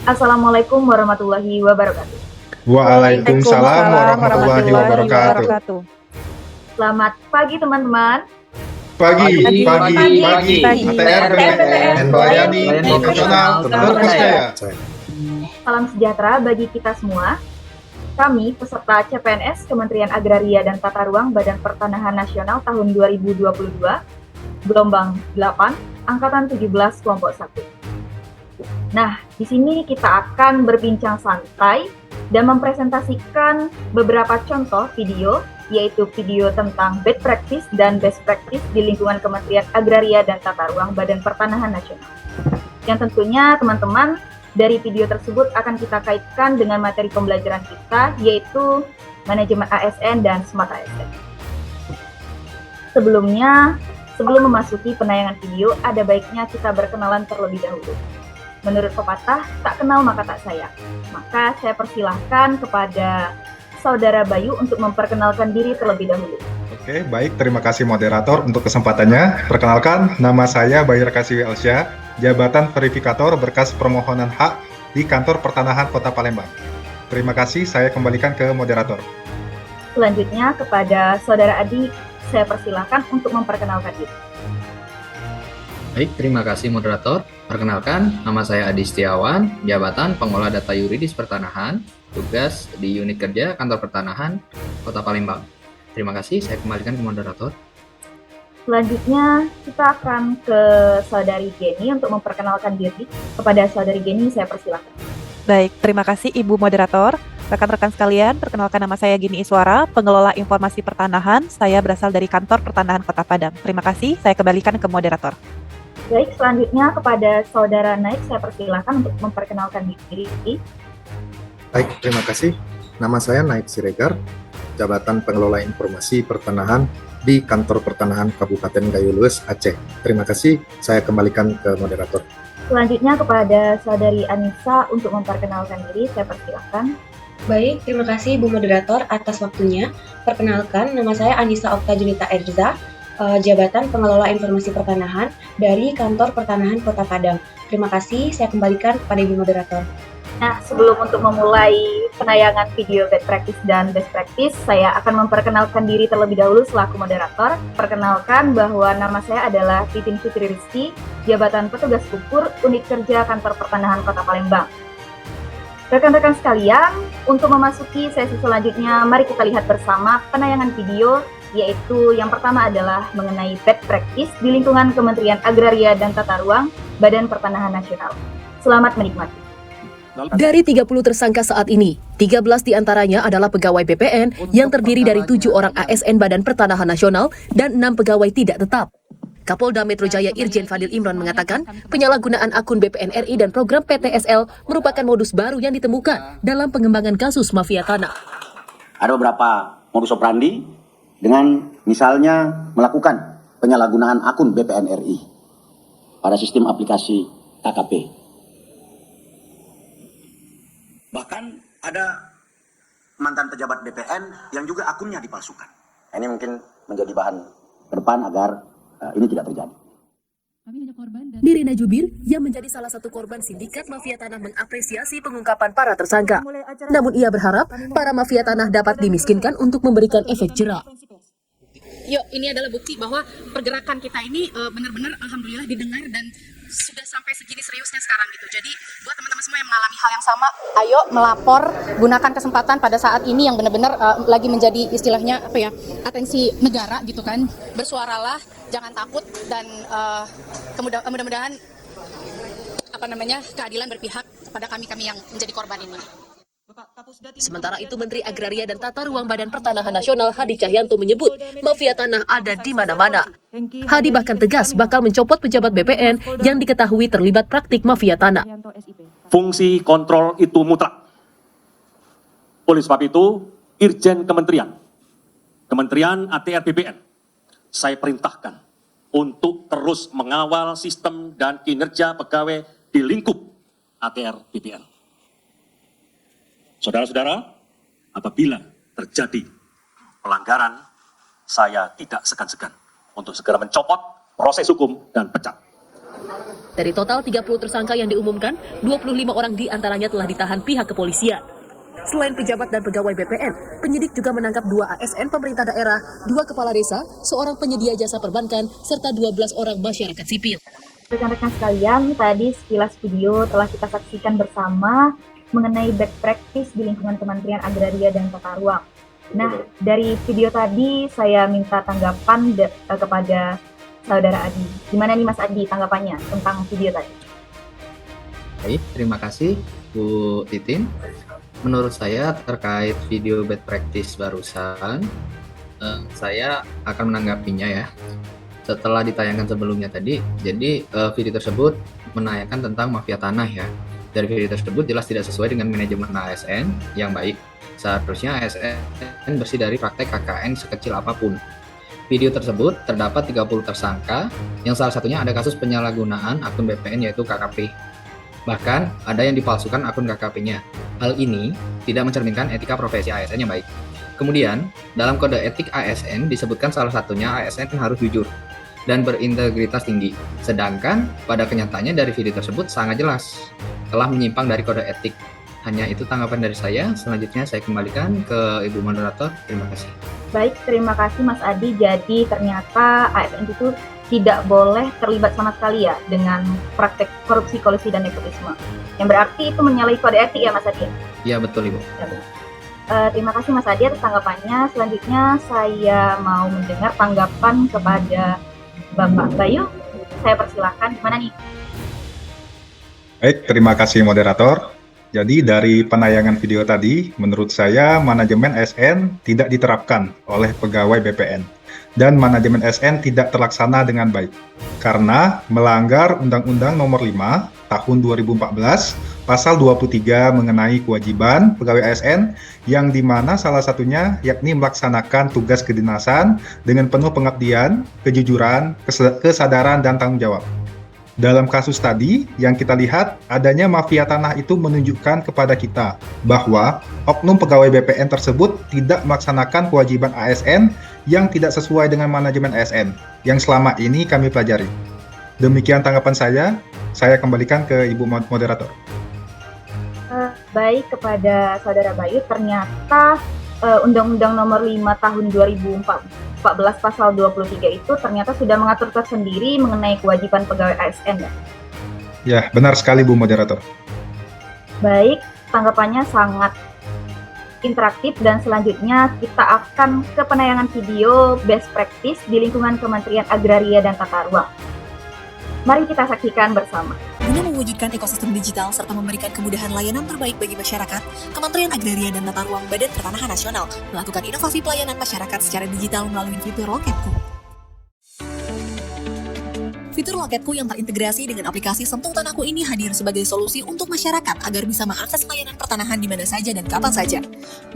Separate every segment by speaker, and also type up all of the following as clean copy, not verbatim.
Speaker 1: Assalamualaikum warahmatullahi wabarakatuh.
Speaker 2: Waalaikumsalam
Speaker 3: Waalaikumsalam
Speaker 2: warahmatullahi
Speaker 3: warahmatullahi
Speaker 2: wabarakatuh.
Speaker 3: wabarakatuh.
Speaker 1: Selamat pagi teman-teman.
Speaker 2: Pagi,
Speaker 3: Pagi,
Speaker 2: pagi,
Speaker 1: pagi.
Speaker 2: pagi. ATR
Speaker 1: PTN,
Speaker 2: melayani profesional terpercaya.
Speaker 1: Salam sejahtera bagi kita semua. Kami, peserta CPNS Kementerian Agraria dan Tata Ruang Badan Pertanahan Nasional tahun 2022, gelombang 8, angkatan 17 kelompok 1. Nah, di sini kita akan berbincang santai dan mempresentasikan beberapa contoh video, yaitu video tentang bad practice dan best practice di lingkungan Kementerian Agraria dan Tata Ruang Badan Pertanahan Nasional. Yang tentunya teman-teman dari video tersebut akan kita kaitkan dengan materi pembelajaran kita, yaitu manajemen ASN dan smart ASN. Sebelum memasuki penayangan video, ada baiknya kita berkenalan terlebih dahulu. Menurut pepatah, tak kenal maka tak sayang. Maka saya persilahkan kepada Saudara Bayu untuk memperkenalkan diri terlebih dahulu.
Speaker 2: Oke, baik. Terima kasih moderator untuk kesempatannya. Perkenalkan, nama saya Bayu Rekasi Elsyah, jabatan verifikator berkas permohonan hak di Kantor Pertanahan Kota Palembang. Terima kasih, saya kembalikan ke moderator.
Speaker 1: Selanjutnya kepada Saudara Adi, saya persilahkan untuk memperkenalkan diri.
Speaker 4: Baik, terima kasih moderator. Perkenalkan, nama saya Adi Setiawan, jabatan pengelola data yuridis pertanahan, tugas di unit kerja Kantor Pertanahan Kota Palembang. Terima kasih, saya kembalikan ke moderator.
Speaker 1: Selanjutnya kita akan ke Saudari Geni untuk memperkenalkan diri. Kepada Saudari Geni, saya persilahkan.
Speaker 3: Baik, terima kasih Ibu Moderator. Rekan-rekan sekalian, perkenalkan nama saya Gini Iswara, pengelola informasi pertanahan. Saya berasal dari Kantor Pertanahan Kota Padang. Terima kasih, saya kembalikan ke moderator.
Speaker 1: Baik, selanjutnya kepada Saudara Naik, saya persilahkan untuk memperkenalkan diri.
Speaker 5: Baik, terima kasih. Nama saya Naik Siregar, jabatan pengelola informasi pertanahan di Kantor Pertanahan Kabupaten Gayo Lues, Aceh. Terima kasih, saya kembalikan ke moderator.
Speaker 1: Selanjutnya kepada Saudari Anissa untuk memperkenalkan diri, saya persilahkan.
Speaker 6: Baik, terima kasih Bu Moderator atas waktunya. Perkenalkan, nama saya Anissa Okta Junita Erza, jabatan pengelola informasi pertanahan dari Kantor Pertanahan Kota Padang. Terima kasih, saya kembalikan kepada Ibu Moderator.
Speaker 1: Nah, sebelum untuk memulai penayangan video bad practice dan best practice, saya akan memperkenalkan diri terlebih dahulu selaku moderator. Perkenalkan bahwa nama saya adalah Titin Fitri Rizky, jabatan petugas ukur unit kerja Kantor Pertanahan Kota Palembang. Rekan-rekan sekalian, untuk memasuki sesi selanjutnya, mari kita lihat bersama penayangan video, yaitu yang pertama adalah mengenai bad practice di lingkungan Kementerian Agraria dan Tata Ruang Badan Pertanahan Nasional. Selamat menikmati.
Speaker 7: Dari 30 tersangka saat ini, 13 diantaranya adalah pegawai BPN yang terdiri dari 7 orang ASN Badan Pertanahan Nasional dan 6 pegawai tidak tetap. Kapolda Metro Jaya Irjen Fadil Imran mengatakan penyalahgunaan akun BPN RI dan program PTSL merupakan modus baru yang ditemukan dalam pengembangan kasus mafia tanah.
Speaker 8: Ada beberapa modus operandi dengan misalnya melakukan penyalahgunaan akun BPN RI pada sistem aplikasi KKP. Bahkan ada mantan pejabat BPN yang juga akunnya dipalsukan. Ini mungkin menjadi bahan ke depan agar ini tidak terjadi.
Speaker 7: Nirina Jubir yang menjadi salah satu korban sindikat mafia tanah mengapresiasi pengungkapan para tersangka. Namun ia berharap para mafia tanah dapat dimiskinkan untuk memberikan efek jera.
Speaker 9: Yuk, ini adalah bukti bahwa pergerakan kita ini benar-benar alhamdulillah didengar dan sudah sampai segini seriusnya sekarang gitu. Jadi buat teman-teman semua yang mengalami hal yang sama, ayo melapor, gunakan kesempatan pada saat ini yang benar-benar lagi menjadi istilahnya atensi negara gitu kan. Bersuaralah, jangan takut dan mudah-mudahan keadilan berpihak kepada kami yang menjadi korban ini.
Speaker 7: Sementara itu Menteri Agraria dan Tata Ruang Badan Pertanahan Nasional Hadi Cahyanto menyebut mafia tanah ada di mana-mana. Hadi bahkan tegas bakal mencopot pejabat BPN yang diketahui terlibat praktik mafia tanah.
Speaker 10: Fungsi kontrol itu mutlak. Oleh sebab itu, Irjen Kementerian ATR BPN, saya perintahkan untuk terus mengawal sistem dan kinerja pegawai di lingkup ATR BPN. Saudara-saudara, apabila terjadi pelanggaran, saya tidak segan-segan untuk segera mencopot proses hukum dan pecat.
Speaker 7: Dari total 30 tersangka yang diumumkan, 25 orang diantaranya telah ditahan pihak kepolisian. Selain pejabat dan pegawai BPN, penyidik juga menangkap 2 ASN pemerintah daerah, 2 kepala desa, seorang penyedia jasa perbankan, serta 12 orang masyarakat sipil.
Speaker 1: Rekan-rekan sekalian, tadi sekilas video telah kita saksikan bersama mengenai best practice di lingkungan Kementerian Agraria dan Tata Ruang. Nah, dari video tadi saya minta tanggapan kepada Saudara Adi. Gimana nih Mas Adi tanggapannya tentang video tadi?
Speaker 4: Baik, terima kasih Bu Titin. Menurut saya terkait video bad practice barusan, saya akan menanggapinya ya. Setelah ditayangkan sebelumnya tadi, jadi video tersebut menayangkan tentang mafia tanah ya. Dari video tersebut jelas tidak sesuai dengan manajemen ASN yang baik. Seharusnya ASN bersih dari praktek KKN sekecil apapun. Video tersebut terdapat 30 tersangka, yang salah satunya ada kasus penyalahgunaan akun BPN yaitu KKP. Bahkan ada yang dipalsukan akun KKP-nya. Hal ini tidak mencerminkan etika profesi ASN yang baik. Kemudian, dalam kode etik ASN disebutkan salah satunya ASN harus jujur dan berintegritas tinggi. Sedangkan pada kenyataannya dari video tersebut sangat jelas telah menyimpang dari kode etik. Hanya itu tanggapan dari saya. Selanjutnya saya kembalikan ke Ibu Moderator. Terima kasih.
Speaker 1: Baik, terima kasih Mas Adi. Jadi ternyata ASN itu tidak boleh terlibat sama sekali ya dengan praktek korupsi, kolusi, dan nepotisme. Yang berarti itu menyalahi kode etik ya Mas Adi?
Speaker 4: Iya betul Ibu.
Speaker 1: Terima kasih Mas Adi atas tanggapannya. Selanjutnya saya mau mendengar tanggapan kepada Bapak Bayu. Saya persilahkan, gimana nih?
Speaker 2: Baik, terima kasih moderator. Jadi dari penayangan video tadi, menurut saya manajemen ASN tidak diterapkan oleh pegawai BPN. Dan manajemen ASN tidak terlaksana dengan baik. Karena melanggar Undang-Undang Nomor 5 Tahun 2014, Pasal 23 mengenai kewajiban pegawai ASN, yang dimana salah satunya yakni melaksanakan tugas kedinasan dengan penuh pengabdian, kejujuran, kesadaran, dan tanggung jawab. Dalam kasus tadi, yang kita lihat adanya mafia tanah itu menunjukkan kepada kita bahwa oknum pegawai BPN tersebut tidak melaksanakan kewajiban ASN yang tidak sesuai dengan manajemen ASN yang selama ini kami pelajari. Demikian tanggapan saya kembalikan ke Ibu Moderator.
Speaker 1: Baik, kepada Saudara Bayu, ternyata Undang-Undang Nomor 5 Tahun 2014 Pasal 23 itu ternyata sudah mengatur tersendiri mengenai kewajiban pegawai ASN ya?
Speaker 2: Ya, benar sekali Bu Moderator.
Speaker 1: Baik, tanggapannya sangat interaktif dan selanjutnya kita akan ke penayangan video best practice di lingkungan Kementerian Agraria dan Tata Ruang. Mari kita saksikan bersama.
Speaker 11: Guna mewujudkan ekosistem digital serta memberikan kemudahan layanan terbaik bagi masyarakat, Kementerian Agraria dan Tata Ruang Badan Pertanahan Nasional melakukan inovasi pelayanan masyarakat secara digital melalui fitur Loketku. Fitur Loketku yang terintegrasi dengan aplikasi Sentuh Tanahku ini hadir sebagai solusi untuk masyarakat agar bisa mengakses layanan pertanahan di mana saja dan kapan saja.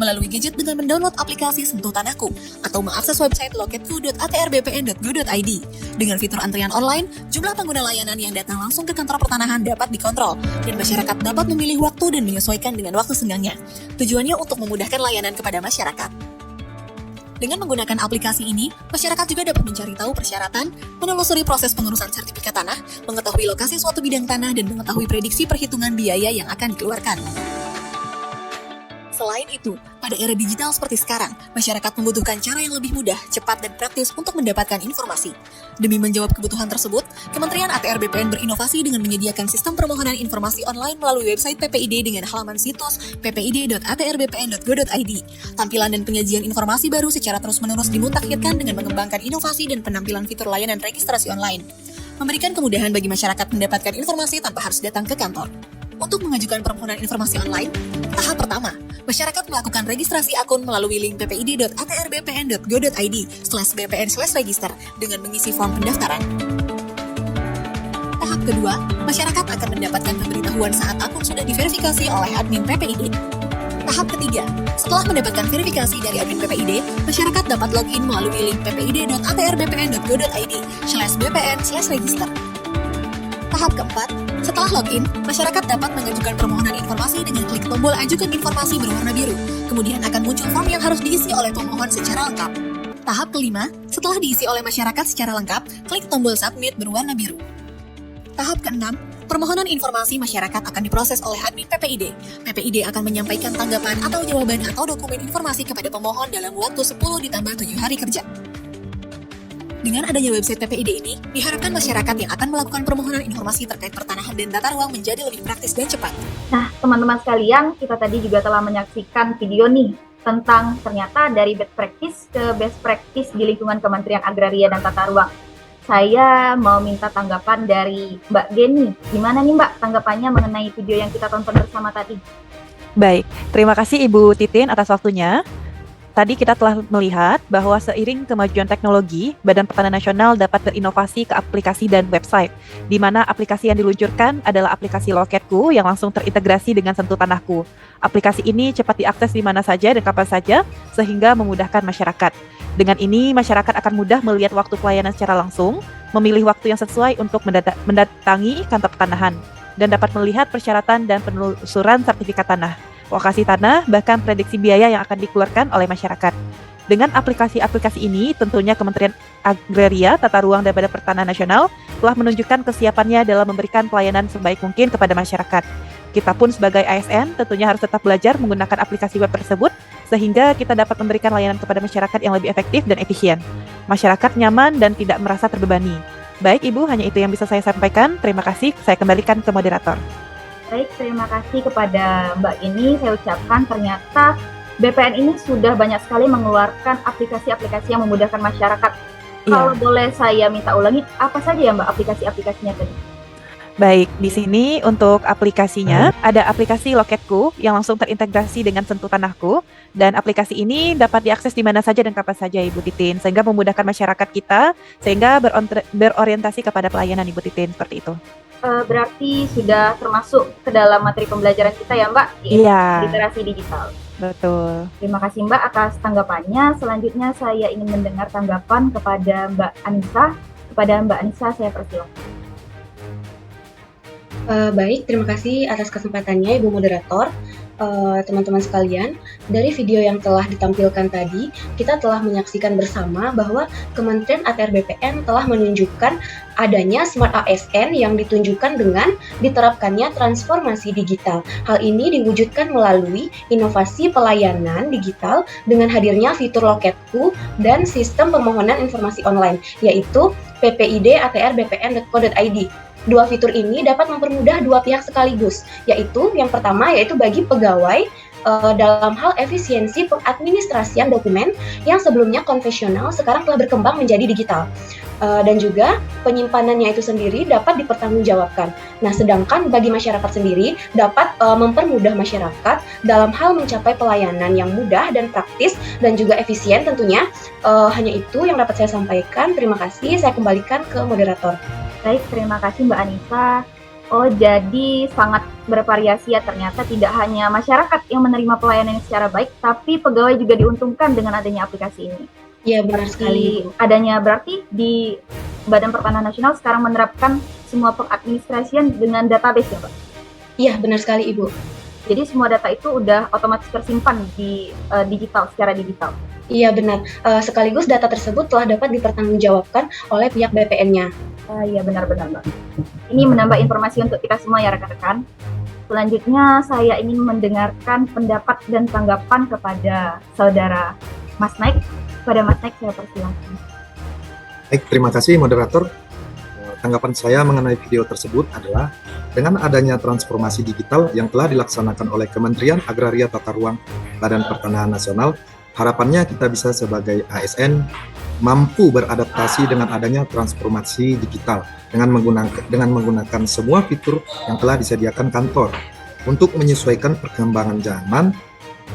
Speaker 11: Melalui gadget dengan mendownload aplikasi Sentuh Tanahku atau mengakses website loketku.atrbpn.go.id. Dengan fitur antrian online, jumlah pengguna layanan yang datang langsung ke kantor pertanahan dapat dikontrol dan masyarakat dapat memilih waktu dan menyesuaikan dengan waktu senggangnya. Tujuannya untuk memudahkan layanan kepada masyarakat. Dengan menggunakan aplikasi ini, masyarakat juga dapat mencari tahu persyaratan, menelusuri proses pengurusan sertifikat tanah, mengetahui lokasi suatu bidang tanah, dan mengetahui prediksi perhitungan biaya yang akan dikeluarkan. Selain itu, pada era digital seperti sekarang, masyarakat membutuhkan cara yang lebih mudah, cepat, dan praktis untuk mendapatkan informasi. Demi menjawab kebutuhan tersebut, Kementerian ATR BPN berinovasi dengan menyediakan sistem permohonan informasi online melalui website PPID dengan halaman situs ppid.atrbpn.go.id. Tampilan dan penyajian informasi baru secara terus-menerus dimutakhirkan dengan mengembangkan inovasi dan penampilan fitur layanan registrasi online. Memberikan kemudahan bagi masyarakat mendapatkan informasi tanpa harus datang ke kantor. Untuk mengajukan permohonan informasi online, tahap pertama, masyarakat melakukan registrasi akun melalui link ppid.atrbpn.go.id/bpn/register dengan mengisi form pendaftaran. Tahap kedua, masyarakat akan mendapatkan pemberitahuan saat akun sudah diverifikasi oleh admin PPID. Tahap ketiga, setelah mendapatkan verifikasi dari admin PPID, masyarakat dapat login melalui link ppid.atrbpn.go.id/bpn/register. Tahap keempat, setelah login, masyarakat dapat mengajukan permohonan informasi dengan klik tombol ajukan informasi berwarna biru. Kemudian akan muncul form yang harus diisi oleh pemohon secara lengkap. Tahap kelima, setelah diisi oleh masyarakat secara lengkap, klik tombol submit berwarna biru. Tahap ke-6, permohonan informasi masyarakat akan diproses oleh admin PPID. PPID akan menyampaikan tanggapan atau jawaban atau dokumen informasi kepada pemohon dalam waktu 10 ditambah 7 hari kerja. Dengan adanya website PPID ini, diharapkan masyarakat yang akan melakukan permohonan informasi terkait pertanahan dan tata ruang menjadi lebih praktis dan cepat.
Speaker 1: Nah, teman-teman sekalian, kita tadi juga telah menyaksikan video nih tentang ternyata dari best practice ke best practice di lingkungan Kementerian Agraria dan Tata Ruang. Saya mau minta tanggapan dari Mbak Geni. Gimana nih Mbak tanggapannya mengenai video yang kita tonton bersama tadi?
Speaker 3: Baik, terima kasih Ibu Titin atas waktunya. Tadi kita telah melihat bahwa seiring kemajuan teknologi, Badan Pertanahan Nasional dapat berinovasi ke aplikasi dan website, di mana aplikasi yang diluncurkan adalah aplikasi Loketku yang langsung terintegrasi dengan Sentuh Tanahku. Aplikasi ini cepat diakses di mana saja dan kapan saja, sehingga memudahkan masyarakat. Dengan ini, masyarakat akan mudah melihat waktu pelayanan secara langsung, memilih waktu yang sesuai untuk mendatangi kantor pertanahan, dan dapat melihat persyaratan dan penelusuran sertifikat tanah, lokasi tanah, bahkan prediksi biaya yang akan dikeluarkan oleh masyarakat. Dengan aplikasi-aplikasi ini, tentunya Kementerian Agraria, Tata Ruang, dan Badan Pertanahan Nasional telah menunjukkan kesiapannya dalam memberikan pelayanan sebaik mungkin kepada masyarakat. Kita pun sebagai ASN tentunya harus tetap belajar menggunakan aplikasi web tersebut, sehingga kita dapat memberikan layanan kepada masyarakat yang lebih efektif dan efisien. Masyarakat nyaman dan tidak merasa terbebani. Baik Ibu, hanya itu yang bisa saya sampaikan. Terima kasih, saya kembalikan ke moderator.
Speaker 1: Baik, terima kasih kepada Mbak Geni. Saya ucapkan ternyata BPN ini sudah banyak sekali mengeluarkan aplikasi-aplikasi yang memudahkan masyarakat. Kalau boleh saya minta ulangi, apa saja ya Mbak aplikasi-aplikasinya tadi?
Speaker 3: Baik, di sini untuk aplikasinya ada aplikasi Loketku yang langsung terintegrasi dengan Sentuh Tanahku, dan aplikasi ini dapat diakses di mana saja dan kapan saja Ibu Titin, sehingga memudahkan masyarakat kita sehingga berorientasi kepada pelayanan Ibu Titin, seperti itu.
Speaker 1: Berarti sudah termasuk ke dalam materi pembelajaran kita ya Mbak?
Speaker 3: Iya.
Speaker 1: Literasi digital.
Speaker 3: Betul.
Speaker 1: Terima kasih Mbak atas tanggapannya. Selanjutnya saya ingin mendengar tanggapan kepada Mbak Anissa. Kepada Mbak Anissa saya persilakan.
Speaker 6: Baik, terima kasih atas kesempatannya Ibu Moderator. Teman-teman sekalian, dari video yang telah ditampilkan tadi, kita telah menyaksikan bersama bahwa Kementerian ATR BPN telah menunjukkan adanya Smart ASN yang ditunjukkan dengan diterapkannya transformasi digital. Hal ini diwujudkan melalui inovasi pelayanan digital dengan hadirnya fitur Loketku dan sistem permohonan informasi online, yaitu ppid.atr.bpn.co.id. Dua fitur ini dapat mempermudah dua pihak sekaligus, yaitu yang pertama yaitu bagi pegawai dalam hal efisiensi pengadministrasian dokumen yang sebelumnya konvensional sekarang telah berkembang menjadi digital. Dan juga penyimpanannya itu sendiri dapat dipertanggungjawabkan. Nah, sedangkan bagi masyarakat sendiri dapat mempermudah masyarakat dalam hal mencapai pelayanan yang mudah dan praktis dan juga efisien tentunya. Hanya itu yang dapat saya sampaikan. Terima kasih, saya kembalikan ke moderator.
Speaker 1: Baik, terima kasih Mbak Anissa. Oh, jadi sangat bervariasi ya, ternyata tidak hanya masyarakat yang menerima pelayanan secara baik, tapi pegawai juga diuntungkan dengan adanya aplikasi ini.
Speaker 6: Iya, benar sekali.
Speaker 1: Adanya berarti di Badan Pertanahan Nasional sekarang menerapkan semua pengadministrasian dengan database ya Pak?
Speaker 6: Iya, benar sekali Ibu.
Speaker 1: Jadi semua data itu udah otomatis tersimpan di digital, secara digital?
Speaker 6: Iya, benar. Sekaligus data tersebut telah dapat dipertanggungjawabkan oleh pihak BPN-nya.
Speaker 1: Iya, benar-benar Mbak. Ini menambah informasi untuk kita semua ya rekan-rekan. Selanjutnya saya ingin mendengarkan pendapat dan tanggapan kepada saudara Mas Naik. Pada Mas Naik saya persilakan.
Speaker 5: Baik, terima kasih moderator. Tanggapan saya mengenai video tersebut adalah dengan adanya transformasi digital yang telah dilaksanakan oleh Kementerian Agraria Tata Ruang Badan Pertanahan Nasional, harapannya kita bisa sebagai ASN mampu beradaptasi dengan adanya transformasi digital dengan menggunakan semua fitur yang telah disediakan kantor untuk menyesuaikan perkembangan zaman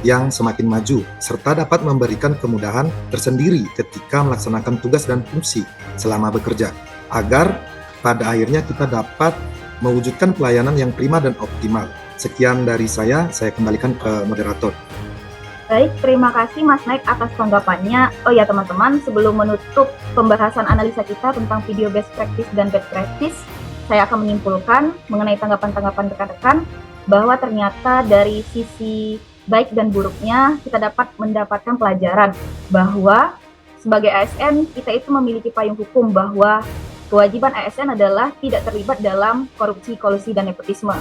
Speaker 5: yang semakin maju serta dapat memberikan kemudahan tersendiri ketika melaksanakan tugas dan fungsi selama bekerja agar pada akhirnya kita dapat mewujudkan pelayanan yang prima dan optimal. Sekian dari saya kembalikan ke moderator.
Speaker 1: Baik, terima kasih Mas Naik atas tanggapannya. Oh ya teman-teman, sebelum menutup pembahasan analisa kita tentang video best practice dan best practice, saya akan menyimpulkan mengenai tanggapan-tanggapan rekan-rekan bahwa ternyata dari sisi baik dan buruknya kita dapat mendapatkan pelajaran bahwa sebagai ASN kita itu memiliki payung hukum bahwa Kewajiban ASN adalah tidak terlibat dalam korupsi, kolusi, dan nepotisme.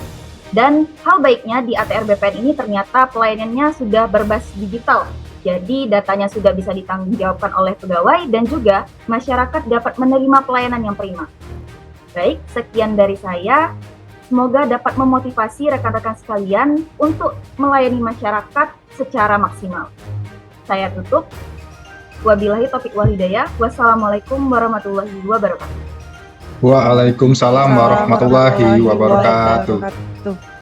Speaker 1: Dan hal baiknya di ATR BPN ini ternyata pelayanannya sudah berbasis digital. Jadi datanya sudah bisa ditanggungjawabkan oleh pegawai dan juga masyarakat dapat menerima pelayanan yang prima. Baik, sekian dari saya. Semoga dapat memotivasi rekan-rekan sekalian untuk melayani masyarakat secara maksimal. Saya tutup. Wabillahi taufiq wal hidayah. Wassalamualaikum warahmatullahi wabarakatuh.
Speaker 2: Waalaikumsalam warahmatullahi wabarakatuh.